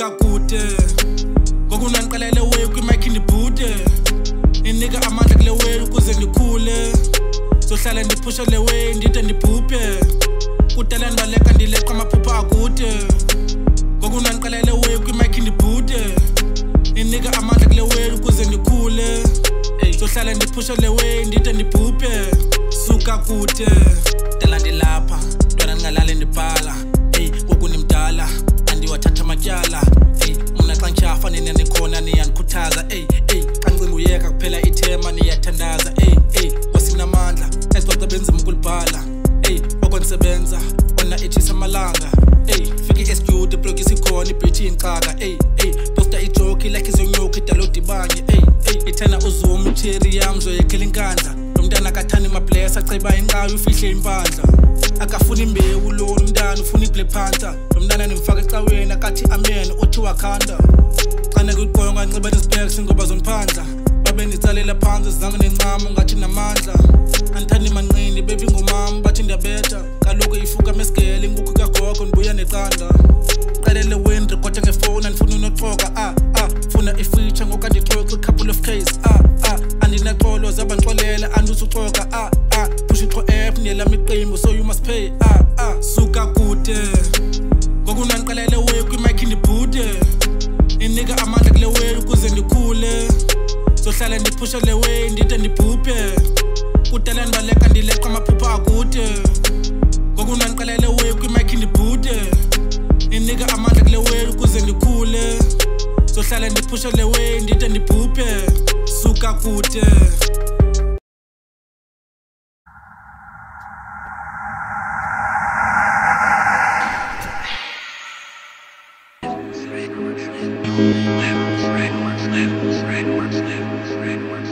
suka kude ngokunandiqalele way kwimic ndibhude inika amandla kule way ukuze ndikhule sohlala ndiphusha le way ndide ndibhubhe kudala ndibaleka ndileqa amaphupha akude ngokunandiqalele way kwimic ndibhude inika amandla kule way ukuze ndikhule sohlala ndiphusha le way ndide ndibhubhe suka kude dala ndilapha ntwana ndingalali ndibhala ngokunimdala andiwathatha amatyala mna xa ntyhafa nina nikhona niyandikhuthaza xa ncinga uyeka kuphela ithema niyathandaza wasinamandla ezicoce benzima ukulibhala okwendisebenza ona ethisa amalanga fika i-SQ iblokisi ikhona ibhithi yinqaka posta ijoki like izonyoka idala odibanye ithena uzuma utheri yam zoyekhela inkandla nomntana akathanda imablesa aceba inqayo ufihle impandla akafuna imbewu lo umntana ufuna ible phantha nomntana nimfaka ecaweni akathi amen uthi wakhanda xana kuqonga nxiba nespecs ngoba zoniphandla babe nditsalela phantsi zange nencama ungathi namandla andithandi manqini bebi ngomam bathi ndiyabetha kaloku ifuka mesigele inkukhu kagogo ndibuya neqanda qalele wind rekhode ngefowuni andifuna unoxoka funa ifeature ngoku andixoxe couple of case andinaxolo zabandixolela andusuxoka push iqho app nelami iqembu so you must pay suka kude ngokunandiqalele way kwimic ndibhude inika amandla kule way ukuze ndikhule sohlala ndiphusha le way ndide ndibhubhe kudala ndibaleka ndileqa amaphupha akude ngokunandiqalele way kwimic ndibhude inika amandla kule way ukuze ndikhule sohlala ndiphusha le way ndide ndibhubhe suka kude Red